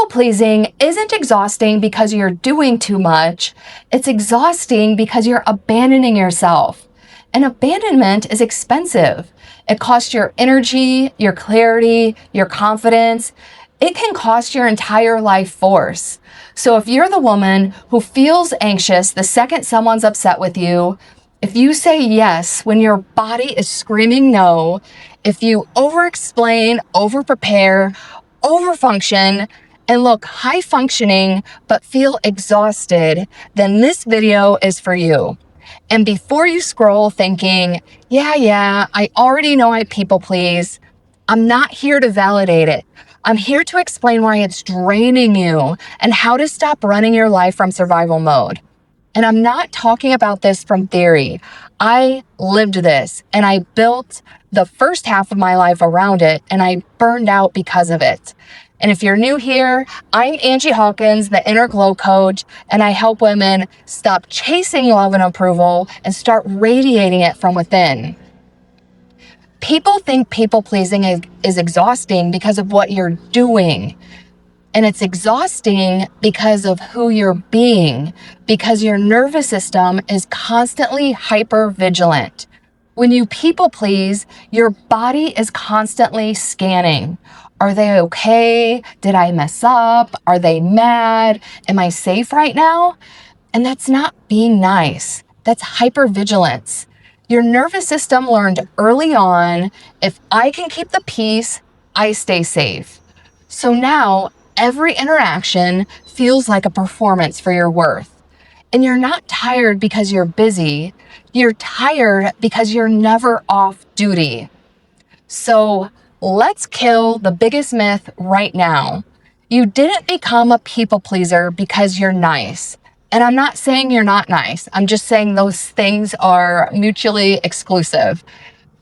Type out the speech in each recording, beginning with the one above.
People pleasing isn't exhausting because you're doing too much. It's exhausting because you're abandoning yourself. And abandonment is expensive. It costs your energy, your clarity, your confidence. It can cost your entire life force. So if you're the woman who feels anxious the second someone's upset with you, if you say yes when your body is screaming no, if you overexplain, overprepare, overfunction, and look high functioning but feel exhausted, then this video is for you. And before you scroll thinking, yeah, I already know I people please, I'm not here to validate it. I'm here to explain why it's draining you and how to stop running your life from survival mode. And I'm not talking about this from theory. I lived this and I built the first half of my life around it, and I burned out because of it. And if you're new here, I'm Angie Hawkins, the Inner Glow Coach, and I help women stop chasing love and approval and start radiating it from within. People think people pleasing is exhausting because of what you're doing. And it's exhausting because of who you're being, because your nervous system is constantly hyper vigilant. When you people please, your body is constantly scanning. Are they okay? Did I mess up? Are they mad? Am I safe right now? And that's not being nice. That's hypervigilance. Your nervous system learned early on, if I can keep the peace, I stay safe. So now every interaction feels like a performance for your worth. And you're not tired because you're busy. You're tired because you're never off duty. So let's kill the biggest myth right now. You didn't become a people pleaser because you're nice. And I'm not saying you're not nice. I'm just saying those things are mutually exclusive.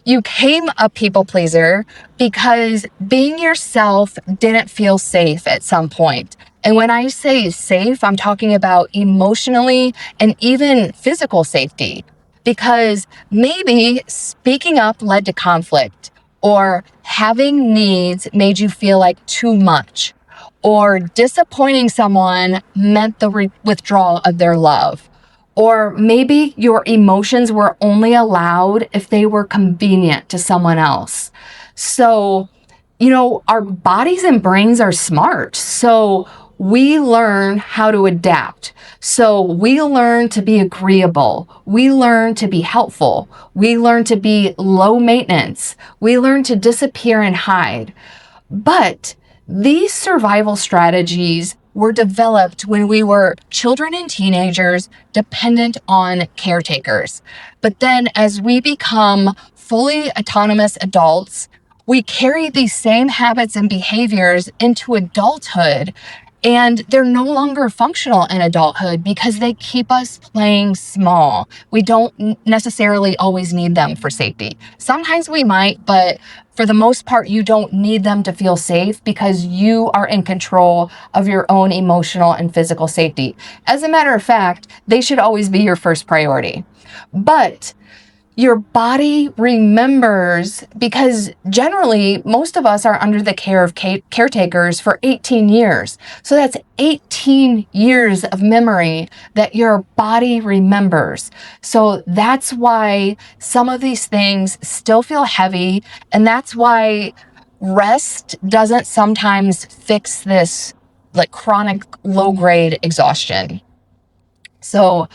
You became a people pleaser because being yourself didn't feel safe at some point. And when I say safe, I'm talking about emotionally and even physical safety. Because maybe speaking up led to conflict, or having needs made you feel like too much, or disappointing someone meant the withdrawal of their love. Or maybe your emotions were only allowed if they were convenient to someone else. So, our bodies and brains are smart. So we learn how to adapt. So we learn to be agreeable. We learn to be helpful. We learn to be low maintenance. We learn to disappear and hide. But these survival strategies were developed when we were children and teenagers dependent on caretakers. But then as we become fully autonomous adults, we carry these same habits and behaviors into adulthood, and they're no longer functional in adulthood because they keep us playing small. We don't necessarily always need them for safety. Sometimes we might, but for the most part, you don't need them to feel safe because you are in control of your own emotional and physical safety. As a matter of fact, they should always be your first priority. But your body remembers, because generally most of us are under the care of caretakers for 18 years. So that's 18 years of memory that your body remembers. So that's why some of these things still feel heavy. And that's why rest doesn't sometimes fix this like chronic low grade exhaustion. So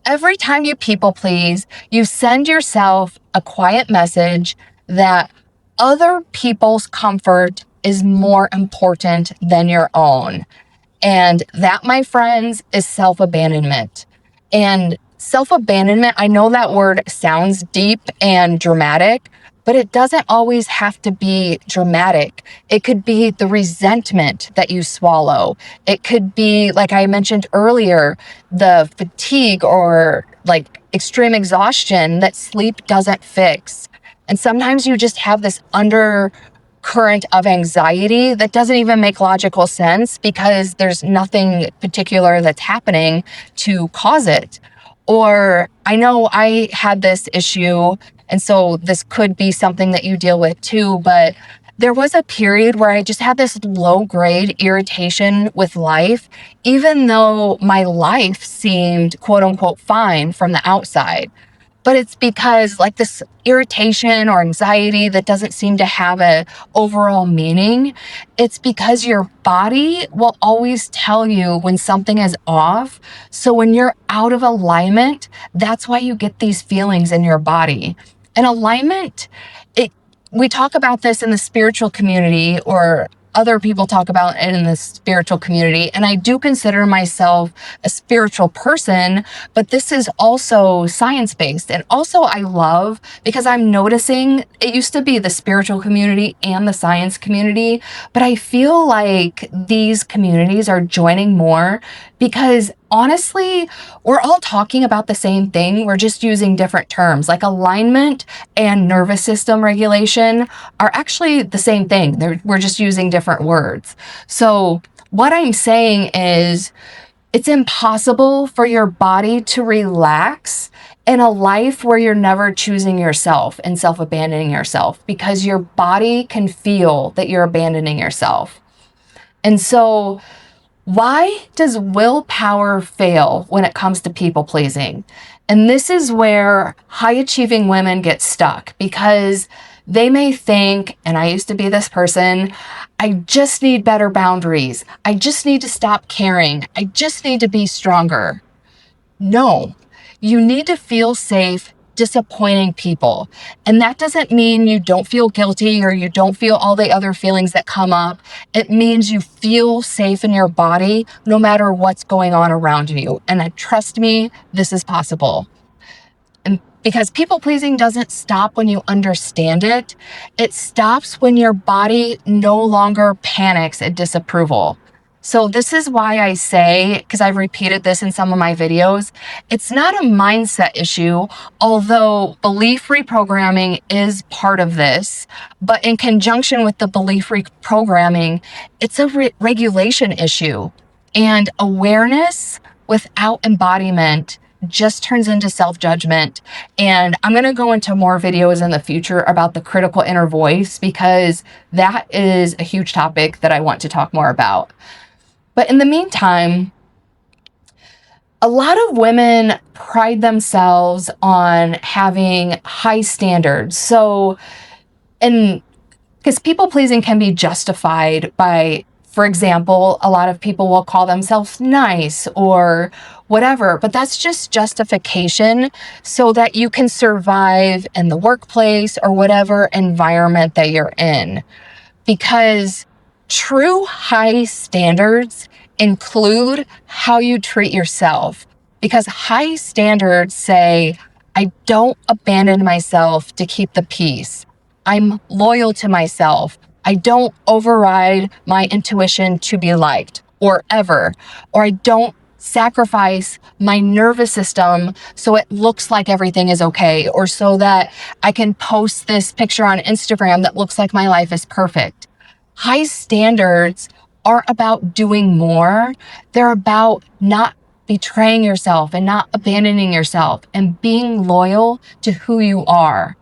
every time you people please, you send yourself a quiet message that other people's comfort is more important than your own. And that, my friends, is self-abandonment. And self-abandonment, I know that word sounds deep and dramatic, but it doesn't always have to be dramatic. It could be the resentment that you swallow. It could be, like I mentioned earlier, the fatigue or like extreme exhaustion that sleep doesn't fix. And sometimes you just have this undercurrent of anxiety that doesn't even make logical sense because there's nothing particular that's happening to cause it. Or I know I had this issue, and so this could be something that you deal with too, but there was a period where I just had this low grade irritation with life, even though my life seemed quote unquote fine from the outside. But it's because like this irritation or anxiety that doesn't seem to have a overall meaning, it's because your body will always tell you when something is off. So when you're out of alignment, that's why you get these feelings in your body. And alignment, we talk about this in the spiritual community, or other people talk about it in the spiritual community. And I do consider myself a spiritual person, but this is also science-based. And also I love, because I'm noticing it used to be the spiritual community and the science community, but I feel like these communities are joining more because honestly, we're all talking about the same thing. We're just using different terms. Like alignment and nervous system regulation are actually the same thing. We're just using different words. So what I'm saying is it's impossible for your body to relax in a life where you're never choosing yourself and self-abandoning yourself, because your body can feel that you're abandoning yourself. And so why does willpower fail when it comes to people pleasing? And this is where high achieving women get stuck, because they may think, and I used to be this person, I just need better boundaries. I just need to stop caring. I just need to be stronger. No, you need to feel safe disappointing people. And that doesn't mean you don't feel guilty or you don't feel all the other feelings that come up. It means you feel safe in your body no matter what's going on around you. And trust me, this is possible. And because people pleasing doesn't stop when you understand it, it stops when your body no longer panics at disapproval. So this is why I say, because I've repeated this in some of my videos, it's not a mindset issue, although belief reprogramming is part of this. But in conjunction with the belief reprogramming, it's a regulation issue. And awareness without embodiment just turns into self-judgment. And I'm going to go into more videos in the future about the critical inner voice, because that is a huge topic that I want to talk more about. But in the meantime, a lot of women pride themselves on having high standards. So, and because people pleasing can be justified by, for example, a lot of people will call themselves nice or whatever, but that's just justification so that you can survive in the workplace or whatever environment that you're in. Because true high standards include how you treat yourself. Because high standards say, I don't abandon myself to keep the peace. I'm loyal to myself. I don't override my intuition to be liked or ever. Or I don't sacrifice my nervous system so it looks like everything is okay, or so that I can post this picture on Instagram that looks like my life is perfect. High standards are about doing more. They're about not betraying yourself and not abandoning yourself and being loyal to who you are.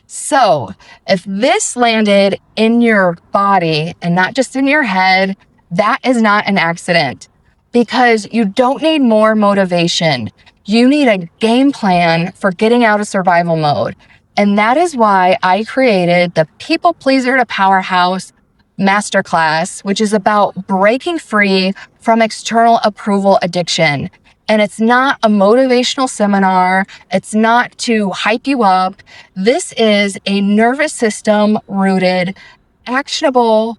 So if this landed in your body and not just in your head, that is not an accident, because you don't need more motivation. You need a game plan for getting out of survival mode. And that is why I created the People Pleaser to Powerhouse Masterclass, which is about breaking free from external approval addiction. And it's not a motivational seminar. It's not to hype you up. This is a nervous system rooted, actionable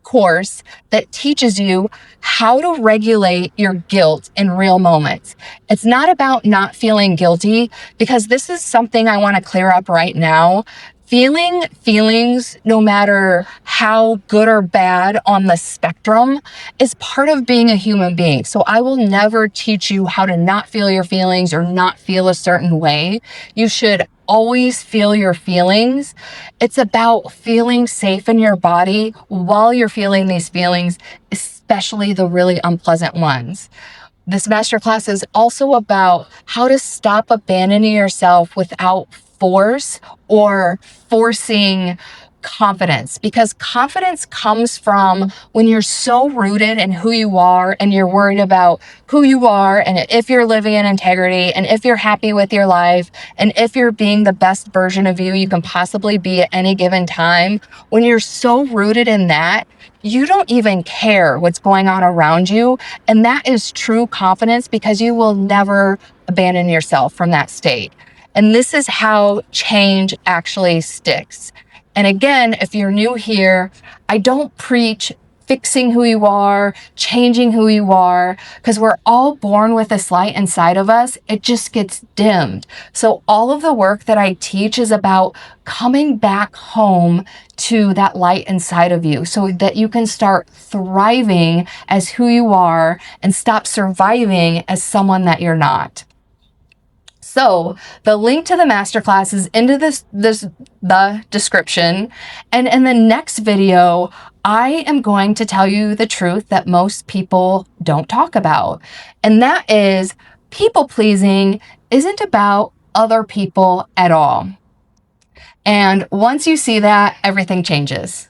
course that teaches you how to regulate your guilt in real moments. It's not about not feeling guilty, because this is something I want to clear up right now. Feeling feelings, no matter how good or bad on the spectrum, is part of being a human being. So I will never teach you how to not feel your feelings or not feel a certain way. You should always feel your feelings. It's about feeling safe in your body while you're feeling these feelings, especially the really unpleasant ones. This masterclass is also about how to stop abandoning yourself without force or forcing confidence, because confidence comes from when you're so rooted in who you are and you're worried about who you are and if you're living in integrity and if you're happy with your life and if you're being the best version of you can possibly be at any given time. When you're so rooted in that, you don't even care what's going on around you. And that is true confidence, because you will never abandon yourself from that state. And this is how change actually sticks. And again, if you're new here, I don't preach fixing who you are, changing who you are, because we're all born with this light inside of us. It just gets dimmed. So all of the work that I teach is about coming back home to that light inside of you so that you can start thriving as who you are and stop surviving as someone that you're not. So the link to the masterclass is into the description. And in the next video, I am going to tell you the truth that most people don't talk about. And that is, people pleasing isn't about other people at all. And once you see that, everything changes.